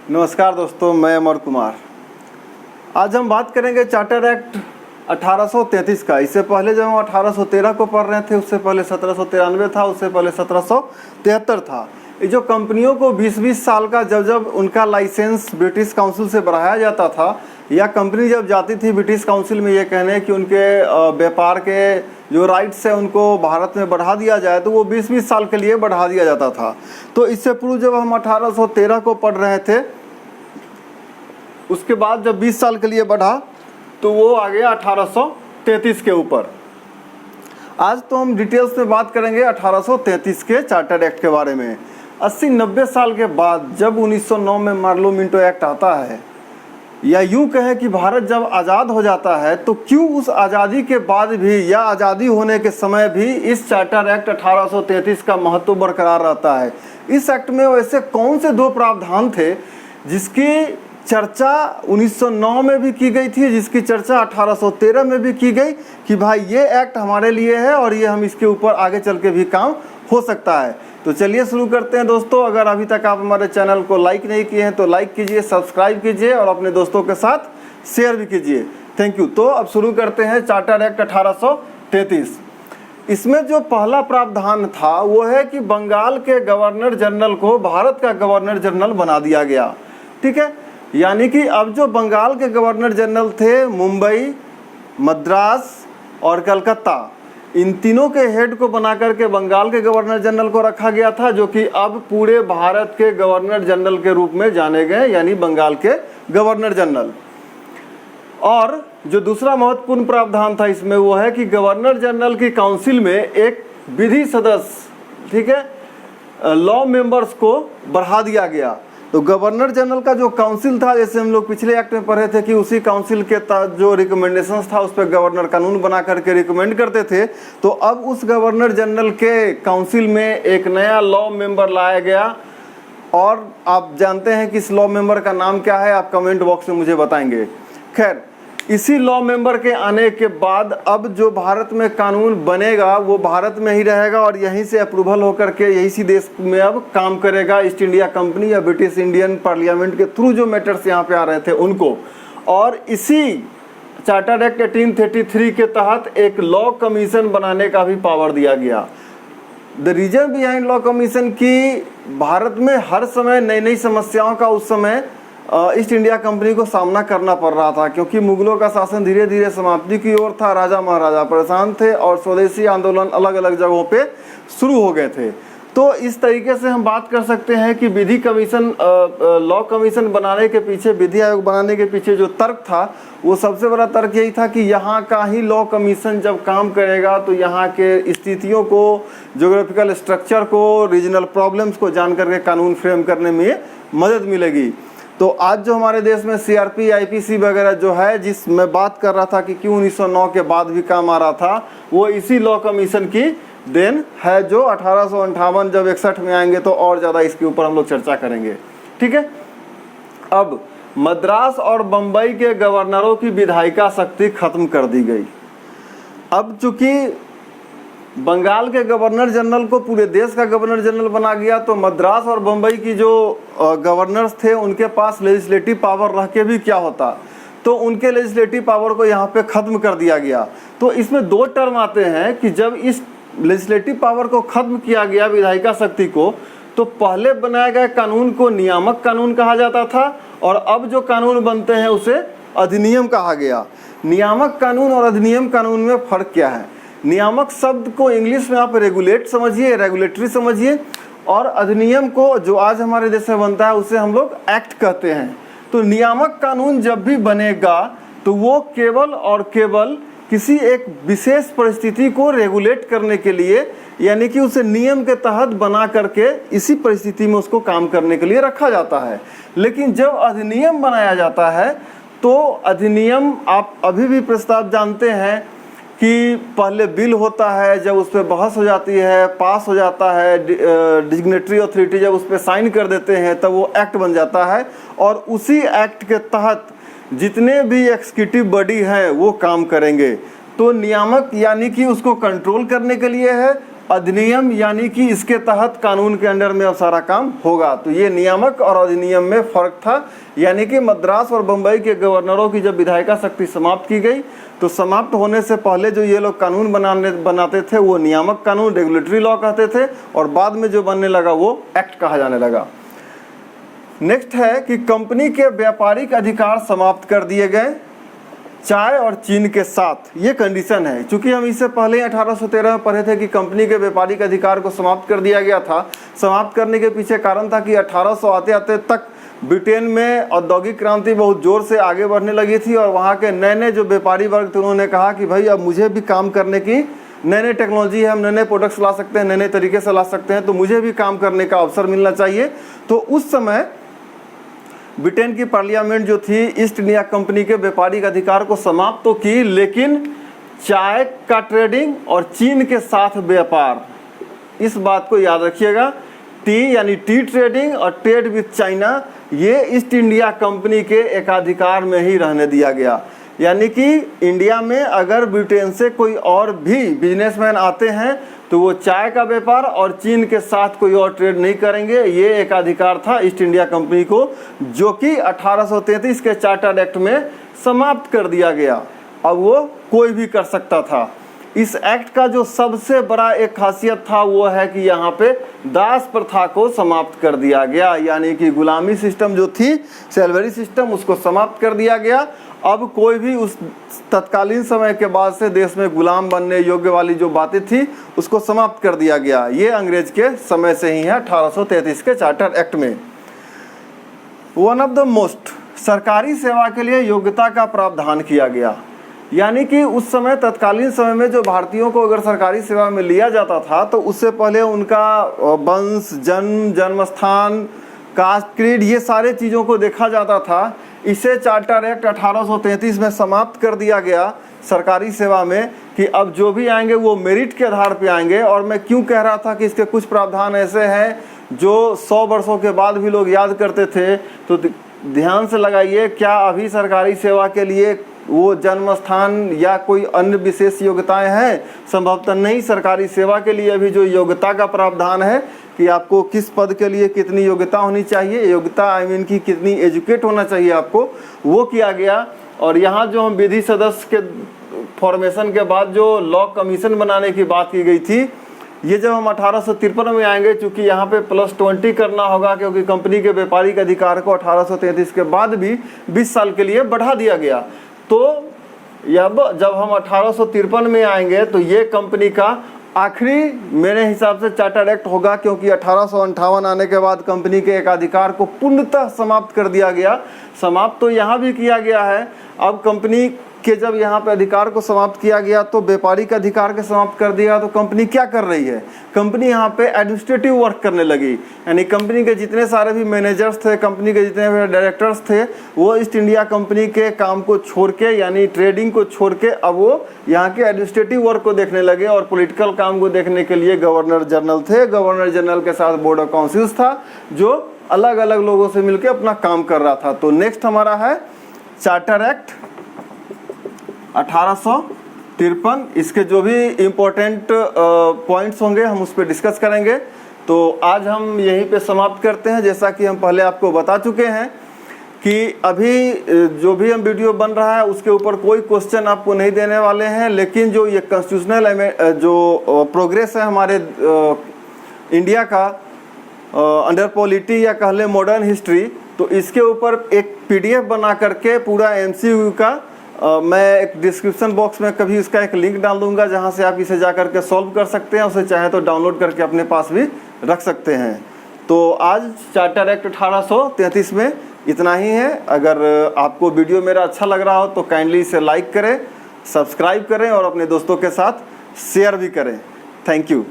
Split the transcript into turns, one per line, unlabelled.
नमस्कार दोस्तों, मैं अमर कुमार। आज हम बात करेंगे चार्टर एक्ट 1833 का। इससे पहले जब हम 1813 को पढ़ रहे थे, उससे पहले 1793 था, उससे पहले 1773 था। ये जो कंपनियों को 20-20 साल का जब उनका लाइसेंस ब्रिटिश काउंसिल से बढ़ाया जाता था, या कंपनी जब जाती थी ब्रिटिश काउंसिल में ये कहने कि उनके व्यापार के जो राइट्स है उनको भारत में बढ़ा दिया जाए, तो वो 20-20 साल के लिए बढ़ा दिया जाता था। तो इससे पूर्व जब हम 1813 को पढ़ रहे थे, उसके बाद जब 20 साल के लिए बढ़ा तो वो आ गया 1833 के ऊपर। आज तो हम डिटेल्स में बात करेंगे 1833 के चार्टर एक्ट के बारे में। 80-90 साल के बाद जब 1909 में मार्लो मिंटो एक्ट आता है, या यूं कहें कि भारत जब आज़ाद हो जाता है, तो क्यों उस आज़ादी के बाद भी या आज़ादी होने के समय भी इस चार्टर एक्ट 1833 का महत्व बरकरार रहता है। इस एक्ट में वैसे कौन से दो प्रावधान थे जिसकी चर्चा 1909 में भी की गई थी, जिसकी चर्चा 1813 में भी की गई कि भाई ये एक्ट हमारे लिए है और ये हम इसके ऊपर आगे चल के भी काम हो सकता है। तो चलिए शुरू करते हैं दोस्तों। अगर अभी तक आप हमारे चैनल को लाइक नहीं किए हैं तो लाइक कीजिए, सब्सक्राइब कीजिए और अपने दोस्तों के साथ शेयर भी कीजिए। Thank you. तो अब शुरू करते हैं चार्टर एक्ट 1833। इसमें जो पहला प्रावधान था वो है कि बंगाल के गवर्नर जनरल को भारत का गवर्नर जनरल बना दिया गया। ठीक है, यानी कि अब जो बंगाल के गवर्नर जनरल थे, मुंबई, मद्रास और कलकत्ता, इन तीनों के हेड को बना करके बंगाल के गवर्नर जनरल को रखा गया था, जो कि अब पूरे भारत के गवर्नर जनरल के रूप में जाने गए, यानी बंगाल के गवर्नर जनरल। और जो दूसरा महत्वपूर्ण प्रावधान था इसमें वो है कि गवर्नर जनरल की काउंसिल में एक विधि सदस्य, ठीक है, लॉ मेंबर्स को बढ़ा दिया गया। तो गवर्नर जनरल का जो काउंसिल था, जैसे हम लोग पिछले एक्ट में पढ़े थे कि उसी काउंसिल के जो रिकमेंडेशंस था उस पर गवर्नर कानून बना करके रिकमेंड करते थे। तो अब उस गवर्नर जनरल के काउंसिल में एक नया लॉ मेंबर लाया गया, और आप जानते हैं कि इस लॉ मेंबर का नाम क्या है, आप कमेंट बॉक्स में मुझे बताएंगे। खैर, इसी लॉ मेंबर के आने के बाद अब जो भारत में कानून बनेगा वो भारत में ही रहेगा और यहीं से अप्रूवल होकर के यही सी देश में अब काम करेगा ईस्ट इंडिया कंपनी या ब्रिटिश इंडियन पार्लियामेंट के थ्रू जो मैटर्स यहाँ पे आ रहे थे उनको। और इसी चार्टर एक्ट 1833 के तहत एक लॉ कमीशन बनाने का भी पावर दिया गया। The reason behind law commission की भारत में हर समय नई नई समस्याओं का उस समय ईस्ट इंडिया कंपनी को सामना करना पड़ रहा था, क्योंकि मुगलों का शासन धीरे धीरे समाप्ति की ओर था, राजा महाराजा परेशान थे और स्वदेशी आंदोलन अलग अलग जगहों पे शुरू हो गए थे। तो इस तरीके से हम बात कर सकते हैं कि विधि कमीशन, लॉ कमीशन बनाने के पीछे, विधि आयोग बनाने के पीछे जो तर्क था वो सबसे बड़ा तर्क यही था कि यहाँ का ही लॉ कमीशन जब काम करेगा तो यहाँ के स्थितियों को, ज्योग्राफिकल स्ट्रक्चर को, रीजनल प्रॉब्लम्स को जान करके कानून फ्रेम करने में मदद मिलेगी। तो आज जो हमारे देश में सीआरपी, आईपीसी वगैरह जो है, जिस मैं बात कर रहा था कि क्यों 1909 के बाद भी काम आ रहा था, वो इसी लॉ कमीशन की देन है, जो 1858 जब 61 में आएंगे तो और ज़्यादा इसके ऊपर हम लोग चर्चा करेंगे। ठीक है, अब मद्रास और बम्बई के गवर्नरों की विधायिका शक्ति खत्म कर दी गई। अब चूंकि बंगाल के गवर्नर जनरल को पूरे देश का गवर्नर जनरल बना गया, तो मद्रास और बम्बई की जो गवर्नर्स थे उनके पास लेजिस्लेटिव पावर रह के भी क्या होता, तो उनके लेजिस्लेटिव पावर को यहाँ पे ख़त्म कर दिया गया। तो इसमें दो टर्म आते हैं कि जब इस लेजिस्लेटिव पावर को ख़त्म किया गया, विधायिका शक्ति को, तो पहले बनाए गए कानून को नियामक कानून कहा जाता था और अब जो कानून बनते हैं उसे अधिनियम कहा गया। नियामक कानून और अधिनियम कानून में फ़र्क क्या है? नियामक शब्द को इंग्लिश में आप रेगुलेट समझिए, रेगुलेटरी समझिए, और अधिनियम को जो आज हमारे देश में बनता है उसे हम लोग एक्ट कहते हैं। तो नियामक कानून जब भी बनेगा तो वो केवल और केवल किसी एक विशेष परिस्थिति को रेगुलेट करने के लिए, यानी कि उसे नियम के तहत बना करके इसी परिस्थिति में उसको काम करने के लिए रखा जाता है। लेकिन जब अधिनियम बनाया जाता है तो अधिनियम, आप अभी भी प्रस्ताव जानते हैं कि पहले बिल होता है, जब उस पर बहस हो जाती है, पास हो जाता है, डिग्नेटरी अथॉरिटी जब उस पर साइन कर देते हैं तब वो एक्ट बन जाता है, और उसी एक्ट के तहत जितने भी एग्जीक्यूटिव बॉडी हैं वो काम करेंगे। तो नियामक यानी कि उसको कंट्रोल करने के लिए है, अधिनियम यानी कि इसके तहत कानून के अंडर में अब सारा काम होगा। तो ये नियामक और अधिनियम में फर्क था, यानी कि मद्रास और बम्बई के गवर्नरों की जब विधायिका शक्ति समाप्त की गई तो समाप्त होने से पहले जो ये लोग कानून बनाते थे वो नियामक कानून, रेगुलेटरी लॉ कहते थे, और बाद में जो बनने लगा वो एक्ट कहा जाने लगा। नेक्स्ट है कि कंपनी के व्यापारिक अधिकार समाप्त कर दिए गए चाय और चीन के साथ। ये कंडीशन है, क्योंकि हम इससे पहले 1813 में पढ़े थे कि कंपनी के व्यापारिक अधिकार को समाप्त कर दिया गया था। समाप्त करने के पीछे कारण था कि 1800 आते आते तक ब्रिटेन में औद्योगिक क्रांति बहुत जोर से आगे बढ़ने लगी थी, और वहाँ के नए नए जो व्यापारी वर्ग थे उन्होंने कहा कि भाई अब मुझे भी काम करने की, नए नए टेक्नोलॉजी है, हम नए नए प्रोडक्ट्स ला सकते हैं, नए नए तरीके से ला सकते हैं, तो मुझे भी काम करने का अवसर मिलना चाहिए। तो उस समय ब्रिटेन की पार्लियामेंट जो थी ईस्ट इंडिया कंपनी के व्यापारिक अधिकार को समाप्त तो की, लेकिन चाय का ट्रेडिंग और चीन के साथ व्यापार, इस बात को याद रखिएगा, टी यानी टी ट्रेडिंग और ट्रेड विथ चाइना, ये ईस्ट इंडिया कंपनी के एकाधिकार में ही रहने दिया गया। यानी कि इंडिया में अगर ब्रिटेन से कोई और भी बिजनेसमैन आते हैं तो वो चाय का व्यापार और चीन के साथ कोई और ट्रेड नहीं करेंगे। ये एकाधिकार था ईस्ट इंडिया कंपनी को, जो कि 1833 के चार्टर एक्ट में समाप्त कर दिया गया। अब वो कोई भी कर सकता था। इस एक्ट का जो सबसे बड़ा एक खासियत था वो है कि यहाँ पे दास प्रथा को समाप्त कर दिया गया, यानी कि गुलामी सिस्टम जो थी, सेल्वरी सिस्टम, उसको समाप्त कर दिया गया। अब कोई भी उस तत्कालीन समय के बाद से देश में गुलाम बनने योग्य वाली जो बातें थी उसको समाप्त कर दिया गया। ये अंग्रेज के समय से ही है, 1833 के चार्टर एक्ट में। वन ऑफ द मोस्ट, सरकारी सेवा के लिए योग्यता का प्रावधान किया गया। यानी कि उस समय तत्कालीन समय में जो भारतीयों को अगर सरकारी सेवा में लिया जाता था तो उससे पहले उनका वंश, जन्म, जन्मस्थान, कास्ट, क्रीड, ये सारे चीज़ों को देखा जाता था। इसे चार्टर एक्ट 1833 में समाप्त कर दिया गया सरकारी सेवा में कि अब जो भी आएंगे वो मेरिट के आधार पे आएंगे। और मैं क्यों कह रहा था कि इसके कुछ प्रावधान ऐसे हैं जो 100 वर्षों के बाद भी लोग याद करते थे, तो ध्यान से लगाइए, क्या अभी सरकारी सेवा के लिए वो जन्म स्थान या कोई अन्य विशेष योग्यताएं हैं? संभवतः नहीं। सरकारी सेवा के लिए अभी जो योग्यता का प्रावधान है कि आपको किस पद के लिए कितनी योग्यता होनी चाहिए, योग्यता आई मीन की कितनी एजुकेट होना चाहिए आपको, वो किया गया। और यहाँ जो हम विधि सदस्य के फॉर्मेशन के बाद जो लॉ कमीशन बनाने की बात की गई थी, ये जब हम 1853 में आएंगे, चूँकि यहाँ पे +20 करना होगा क्योंकि कंपनी के व्यापारिक अधिकार को 1833 के बाद भी 20 साल के लिए बढ़ा दिया गया। तो जब हम 1853 में आएंगे तो ये कंपनी का आखिरी मेरे हिसाब से चार्टर एक्ट होगा, क्योंकि 1858 आने के बाद कंपनी के एकाधिकार को पूर्णतः समाप्त कर दिया गया। समाप्त तो यहाँ भी किया गया है। अब कंपनी के जब यहाँ पे अधिकार को समाप्त किया गया तो व्यापारिक अधिकार के समाप्त कर दिया, तो कंपनी क्या कर रही है? कंपनी यहाँ पे एडमिनिस्ट्रेटिव वर्क करने लगी। यानी कंपनी के जितने सारे भी मैनेजर्स थे, कंपनी के जितने भी डायरेक्टर्स थे, वो ईस्ट इंडिया कंपनी के काम को छोड़ के, यानी ट्रेडिंग को छोड़ के, अब वो यहाँ के एडमिनिस्ट्रेटिव वर्क को देखने लगे। और पॉलिटिकल काम को देखने के लिए गवर्नर जनरल थे, गवर्नर जनरल के साथ बोर्ड ऑफ काउंसिल्स था जो अलग अलग लोगों से मिलकर अपना काम कर रहा था। तो नेक्स्ट हमारा है चार्टर एक्ट 1853। इसके जो भी इम्पोर्टेंट पॉइंट्स होंगे हम उस पर डिस्कस करेंगे। तो आज हम यहीं पे समाप्त करते हैं। जैसा कि हम पहले आपको बता चुके हैं कि अभी जो भी हम वीडियो बन रहा है उसके ऊपर कोई क्वेश्चन आपको नहीं देने वाले हैं, लेकिन जो ये कॉन्स्टिट्यूशनल जो प्रोग्रेस है हमारे इंडिया का अंडर पॉलिटी या कह लें मॉडर्न हिस्ट्री, तो इसके ऊपर एक PDF बना करके पूरा MCQ का मैं एक डिस्क्रिप्शन बॉक्स में कभी इसका एक लिंक डाल दूंगा, जहां से आप इसे जा करके सॉल्व कर सकते हैं। उसे चाहे तो डाउनलोड करके अपने पास भी रख सकते हैं। तो आज चार्टर एक्ट 1833 में इतना ही है। अगर आपको वीडियो मेरा अच्छा लग रहा हो तो काइंडली इसे लाइक करें, सब्सक्राइब करें और अपने दोस्तों के साथ शेयर भी करें। Thank you.